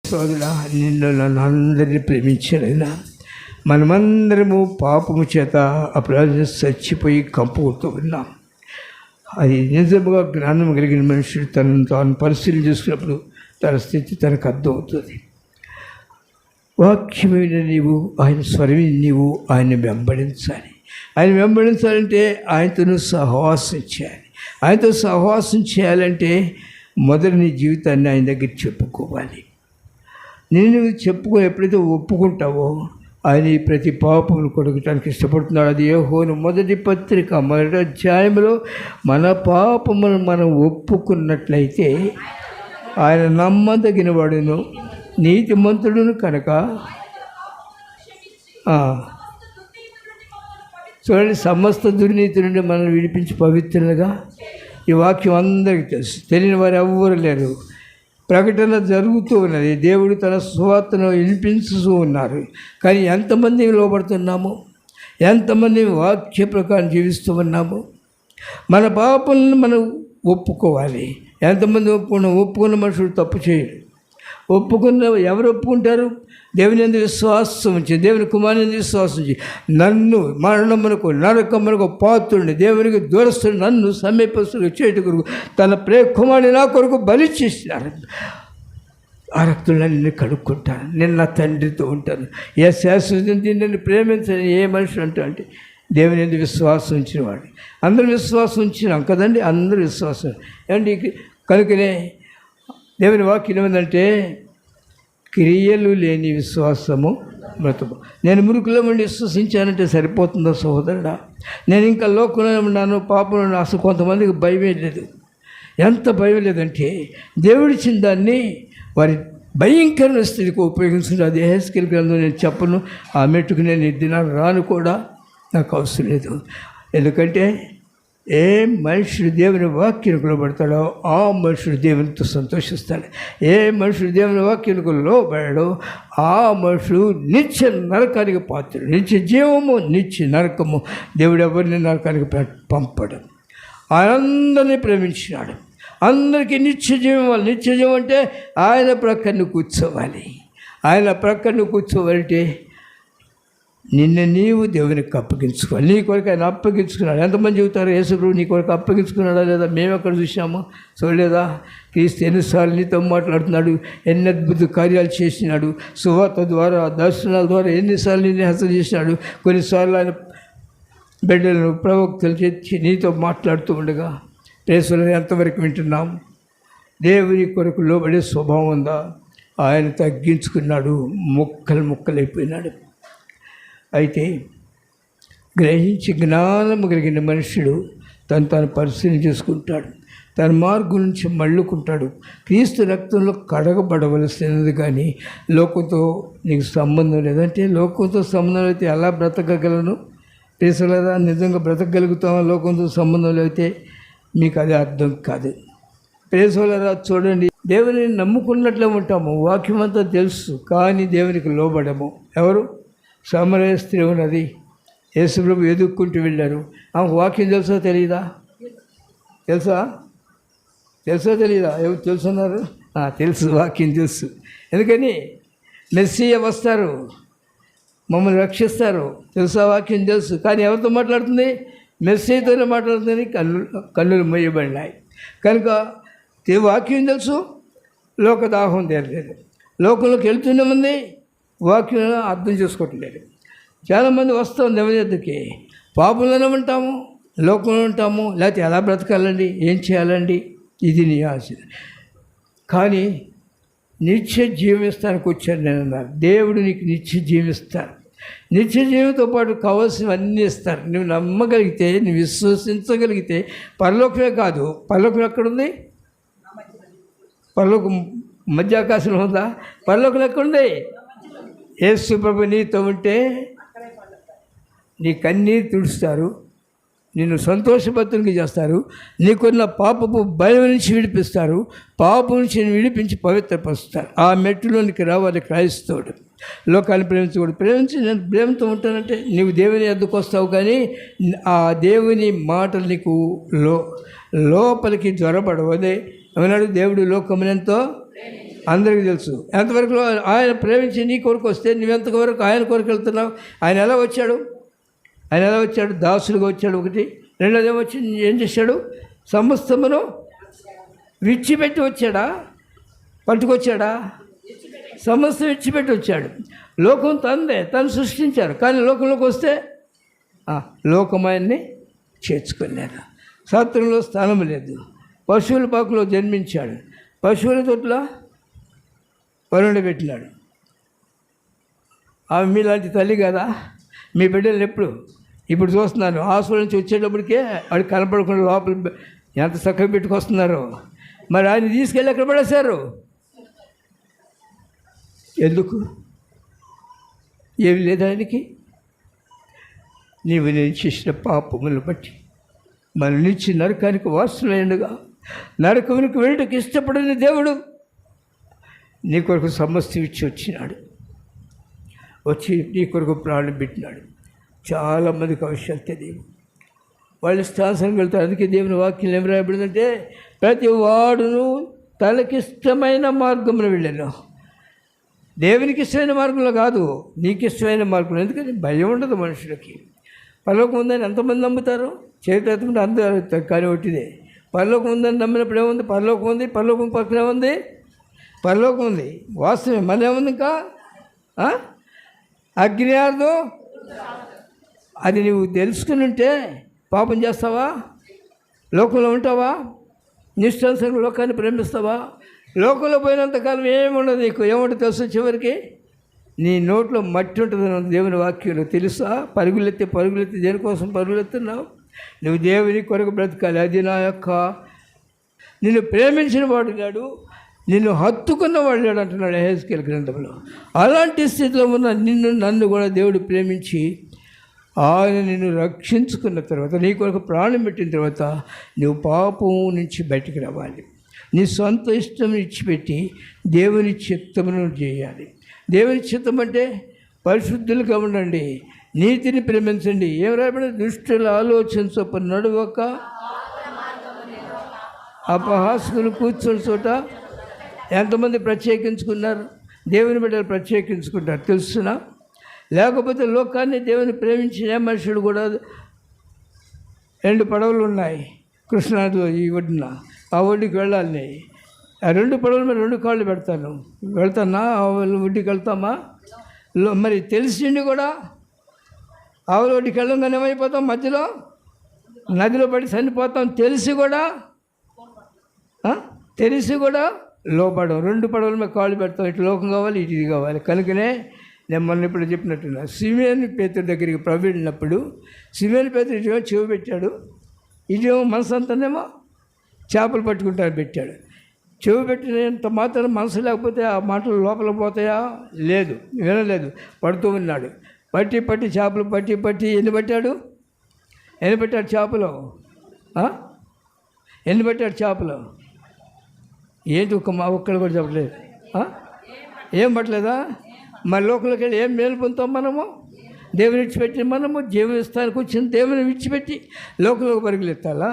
సోదరా, నిన్ను నన్ను అందరినీ ప్రేమించారైనా మనమందరము పాపము చేత అపరాధం చచ్చిపోయి కంపుకుంటూ ఉన్నాం. అది నిజముగా జ్ఞానం కలిగిన మనుషుడు తనను తాను పరిశీలన చేసుకున్నప్పుడు తన స్థితి తనకు అర్థమవుతుంది. వాక్యమైన నీవు, ఆయన స్వరమి నీవు ఆయన వెంబడించాలి. ఆయన వెంబడించాలంటే ఆయనతో సహవాసం చేయాలి. ఆయనతో సహవాసం చేయాలంటే మొదటి నీ జీవితాన్ని ఆయన దగ్గర చెప్పుకోవాలి. నేను చెప్పుకొని ఎప్పుడైతే ఒప్పుకుంటావో ఆయన ప్రతి పాపమును కొడగటానికి ఇష్టపడుతున్నాడు. అది యోహోను మొదటి పత్రిక 1వ అధ్యాయంలో మన పాపమును మనం ఒప్పుకున్నట్లయితే ఆయన నమ్మదగిన వాడును నీతిమంతుడును కనుక చూడండి, సమస్త దుర్నీతి నుండి మనల్ని విడిపించి పవిత్రులుగా. ఈ వాక్యం అందరికీ తెలుసు, తెలియని వారు ఎవ్వరు లేరు. ప్రకటన జరుగుతూ ఉన్నది, దేవుడు తన సువార్తను వినిపించుతూ ఉన్నారు. కానీ ఎంతమంది లోబడుతున్నాము? ఎంతమంది వాక్య ప్రకారం జీవిస్తూ ఉన్నాము? మన పాపలను మనం ఒప్పుకోవాలి. ఎంతమంది ఒప్పుకున్న మనుషులు తప్పు చేయరు. ఎవరు ఒప్పుకుంటారు? దేవుని యందు విశ్వాసం ఉంచి, దేవుని కుమారుని యందు విశ్వాసం ఉంచి, నన్ను మరణమునకు నరకమునకు పాత్రుడిని, దేవునికి దూరస్తుడు, నన్ను సమీపస్తుడు చేయుటకు తన కుమారుని నా కొరకు బలి చేసినారు. ఆ రక్తులు నిన్ను కడుక్కుంటాను, నేను నా తండ్రితో ఉంటాను. ఏ శాశ్వతం నిన్ను ప్రేమించని ఏ మనుషులు అంటే దేవుని యందు విశ్వాసం ఉంచిన వాడు. అందరూ విశ్వాసం ఉంచినాం కదండి, అందరూ విశ్వాసం ఏమండి. కనుకనే దేవుని వాక్యం ఏమందంటే, క్రియలు లేని విశ్వాసము మృతము. నేను మురుకులో ఉండి విశ్వసించానంటే సరిపోతుందో సహోదరుడా? నేను ఇంకా లోకంలో ఉన్నాను, పాపంలో అసలు కొంతమందికి భయమే లేదు. ఎంత భయం లేదంటే దేవుడిచ్చిన దాన్ని వారి భయంకరమైన స్థితికి ఉపయోగించుకుంటే అది యెహెజ్కేలు గ్రంథం నేను చెప్పను. ఆ మెట్టుకు నేను ఈ దినాలు రాను కూడా, నాకు అవసరం లేదు. ఎందుకంటే ఏ మనుషుడు దేవుని వాక్యానికి లోబడతాడో ఆ మనుషుడు దేవునితో సంతోషిస్తాడు. ఏ మనుషుడు దేవుని వాక్యానికి లోబడాడో ఆ మనుషుడు నిత్య నరకానికి పాత్రుడు. నిత్య జీవము, నిత్య నరకము. దేవుడు ఎవరిని నరకానికి పంపడం. అందరినీ ప్రేమించినాడు. అందరికీ నిత్య జీవం. నిత్య జీవం అంటే ఆయన ప్రక్కన కూర్చోవాలి. ఆయన ప్రక్కన కూర్చోవాలంటే నిన్ను నీవు దేవునికి అప్పగించుకోవాలి. నీ కొరకు ఆయన అప్పగించుకున్నాడు. ఎంతమంది చెబుతారు యేసుప్రభు నీ కొరకు అప్పగించుకున్నాడా లేదా? మేము ఎక్కడ చూసాము? చూడలేదా? క్రీస్తు ఎన్నిసార్లు నీతో మాట్లాడుతున్నాడు, ఎన్ని అద్భుత కార్యాలు చేసినాడు. సువార్త ద్వారా, దర్శనాల ద్వారా ఎన్నిసార్లు నిన్ను హెచ్చరిక చేసినాడు. కొన్నిసార్లు ఆయన బిడ్డలను ప్రవక్తలు తెచ్చి నీతో మాట్లాడుతూ ఉండగా యేసులను ఎంతవరకు వింటున్నాం? దేవుని కొరకు లోబడే స్వభావం ఉందా? ఆయన తగ్గించుకున్నాడు, ముక్కలైపోయినాడు. అయితే గ్రహించి జ్ఞానం కలిగిన మనుషుడు తాను పరిశీలన చేసుకుంటాడు, తన మార్గం నుంచి మళ్ళుకుంటాడు. క్రీస్తు రక్తంలో కడగబడవలసినది. కానీ లోకంతో నీకు సంబంధం లేదంటే, లోకంతో సంబంధం అయితే ఎలా బ్రతకగలను? తెలుసలేదా? నిజంగా బ్రతకగలుగుతామా? లోకంతో సంబంధం లేకపోతే మీకు అది అర్థం కాదు. ప్రేసోలరా చూడండి, దేవుని నమ్ముకున్నట్లే ఉంటాము, వాక్యం అంతా తెలుసు, కానీ దేవునికి లోబడము. ఎవరు? సమరయ స్త్రీ ఉన్నది, యేసుప్రభు ఎదుక్కుంటూ వెళ్ళారు. ఆమెకు వాక్యం తెలుసో తెలియదా? తెలుసా తెలియదా? ఎవరు తెలుసున్నారు? తెలుసు, వాక్యం తెలుసు. ఎందుకని? మెస్సీయ వస్తారు, మమ్మల్ని రక్షిస్తారు, తెలుసా? వాక్యం తెలుసు. కానీ ఎవరితో మాట్లాడుతుంది? మెస్సీతోనే మాట్లాడుతుంది. కన్నులు మొయ్యబడినాయి కనుక వాక్యం తెలుసు, లోకదాహం తీరలేదు. లోకంలోకి వెళ్తున్నామంది, వాక్యం అర్థం చేసుకోవట్లేదు. చాలామంది వస్తాం దేవుని దగ్గరికి, పాపంలోనే ఉంటాము, లోకంలో ఉంటాము, లేకపోతే ఎలా బ్రతకాలండి, ఏం చేయాలండి, ఇది నీ ఆశ. కానీ నిత్య జీవిస్తానికి వచ్చాను నేను అన్నారు. దేవుడు నీకు నిత్య జీవిస్తాడు. నిత్య జీవంతో పాటు కావాల్సినవన్నీ ఇస్తారు. నువ్వు నమ్మగలిగితే, నువ్వు విశ్వసించగలిగితే. పరలోకమే కాదు, పరలోకం ఎక్కడుంది? పరలోకం మధ్య ఆకాశంలో ఉందా? పరలోకం ఎక్కడుంది? యేసు ప్రభు నీతో ఉంటే నీ కన్నీరు తుడుస్తారు, నిన్ను సంతోషభద్రునికి చేస్తారు, నీకున్న పాపపు భయం నుంచి విడిపిస్తారు, పాపం నుంచి విడిపించి పవిత్రపరుస్తారు. ఆ మెట్టులోనికి రావాలి క్రైస్తవుడు. లోకాన్ని ప్రేమించకూడదు. నేను ప్రేమతో ఉంటానంటే నీవు దేవుని ఎద్దుకు వస్తావు, కానీ ఆ దేవుని మాటలు నీకు లోపలికి జ్వరపడవు. అదే ఏమన్నాడు? దేవుడు లోకమునెంతో అందరికీ తెలుసు. ఎంతవరకు ఆయన ప్రేమించి నీ కొరకు వస్తే నువ్వెంతవరకు ఆయన కొరకు వెళ్తున్నావు? ఆయన ఎలా వచ్చాడు? దాసులుగా వచ్చాడు ఒకటి. రెండోది వచ్చి ఏం చేశాడు? సమస్తమును విడిచిపెట్టి వచ్చాడా? పట్టుకొచ్చాడా? సమస్తం విడిచిపెట్టి వచ్చాడు. లోకం తను సృష్టించారు, కానీ లోకంలోకి వస్తే లోకమాయన్ని చేర్చుకున్నాడు. సత్రంలో స్థానం లేదు. పశువుల పాకులో జన్మించాడు. పశువుల తోట్ల పెట్టినాడు. ఆమె మీలాంటి తల్లి కదా. మీ బిడ్డలు ఇప్పుడు చూస్తున్నాను, హాస్పిటల్ నుంచి వచ్చేటప్పటికే వాడు కనపడకుండా లోపల ఎంత చక్కగా పెట్టుకొస్తున్నారు. మరి ఆయన తీసుకెళ్ళి ఎక్కడ పడేశారు? ఎందుకు? ఏమి లేదు ఆయనకి. నీవు నేను చేసిన పాపములను బట్టి మన నుంచి నరకానికి వారసులైనగా నరకమునికి వెళ్ళటకు ఇష్టపడిన దేవుడు నీ కొరకు సమస్య ఇచ్చి వచ్చినాడు. వచ్చి నీ కొరకు ప్రాణం పెట్టినాడు. చాలామందికి ఆ విషయాలు తెలియదు. వాళ్ళు స్థానం వెళ్తారు. అందుకే దేవుని వాక్యం ఏం రాయబడిందంటే, ప్రతి వాడును తనకిష్టమైన మార్గంలో వెళ్ళాను. దేవునికి ఇష్టమైన మార్గంలో కాదు, నీకు ఇష్టమైన మార్గంలో. ఎందుకంటే భయం ఉండదు మనుషులకి. పరలోకం ఉందని ఎంతమంది నమ్ముతారు? చేతులు అందరూ కానీ ఒకటిదే. పరలోకం ఉందని నమ్మినప్పుడు ఏముంది? పరలోకం ఉంది. పరలోకం పక్కనే ఉంది. పరలోకం ఉంది, వాస్తవమే. మన ఏముంది ఇంకా? అగ్ని ఆరదు. అది నువ్వు తెలుసుకుని ఉంటే పాపం చేస్తావా? లోకంలో ఉంటావా? నిష్ఠానుసారంగా లోకాన్ని ప్రేమిస్తావా? లోకంలో పోయినంతకాలం ఏముండదు. నీకు ఏముంటుంది తెలుసు? చివరికి నీ నోట్లో మట్టి ఉంటుంది. దేవుని వాక్యంలో తెలుసా? పరుగులెత్తి దేనికోసం పరుగులెత్తున్నావు? నువ్వు దేవుని కొరకు బ్రతకాలి. అది నా యొక్క నిన్ను ప్రేమించిన వాడు లేడు, నిన్ను హత్తుకున్నవాడు లేడు అంటున్నాడు యెహెజ్కేలు గ్రంథంలో. అలాంటి స్థితిలో ఉన్న నన్ను కూడా దేవుడు ప్రేమించి ఆయన నిన్ను రక్షించుకున్న తర్వాత, నీ కొరకు ప్రాణం పెట్టిన తర్వాత నువ్వు పాపం నుంచి బయటికి రావాలి. నీ సొంత ఇష్టం ఇచ్చిపెట్టి దేవుని చిత్తమును చేయాలి. దేవుని చిత్తం అంటే పరిశుద్ధులుగా ఉండండి, నీతిని ప్రేమించండి. ఏం రాయబడి? దుష్టుల ఆలోచన చొప్పున నడువక, అపహాసకులు కూర్చొని చోట ఎంతమంది ప్రత్యేకించుకున్నారు? దేవుని బిడ్డలు ప్రత్యేకించుకుంటారు తెలుసునా? లేకపోతే లోకాన్ని దేవుని ప్రేమించిన మనుషుడు కూడా 2 పడవలు ఉన్నాయి కృష్ణానదిలో ఈ ఒడ్డున. ఆ ఒడ్డుకి వెళ్ళాలి. ఆ 2 పడవల మీద 2 కాళ్ళు వెళ్తానా? ఆ ఒడ్డుకి వెళ్తామా? మరి తెలిసిండి కూడా ఆవుల ఒడ్డుకి వెళ్ళంగానే ఏమైపోతాం? మధ్యలో నదిలో పడి చనిపోతాం. తెలిసి కూడా లోపడం. 2 పడవల మీద కాళ్ళు పెడతాం. ఇటు లోకం కావాలి, ఇటు ఇది కావాలి. కనుకనే నేను మొన్న ఇప్పుడు చెప్పినట్టున్నా, సిమియోను పేతురు దగ్గరికి ప్రభు వెళ్ళినప్పుడు సిమియోను పేతురు ఇటేమో చెవి పెట్టాడు, ఇటేమో మనసు అంతానేమో చేపలు పట్టుకుంటాను పెట్టాడు. చెవి పెట్టినంత మాత్రం మనసు లేకపోతే ఆ మాటలు లోపల పోతాయా? లేదు, వినలేదు. పడుతూ ఉన్నాడు. పట్టి చేపలు పట్టి ఎన్ని పెట్టాడు చేపలు? ఎన్ని పెట్టాడు చేపలు? ఏంటి ఒక్కడు కూడా చెప్పలేదు. ఏం పట్టలేదా? మరి లోకంలోకి వెళ్ళి ఏం మేలు పొందుతాం మనము? దేవుని విడిచిపెట్టి మనము జీవనస్థానికి వచ్చిన దేవుని విడిచిపెట్టి లోకంలోకి పరుగులెత్తాలా?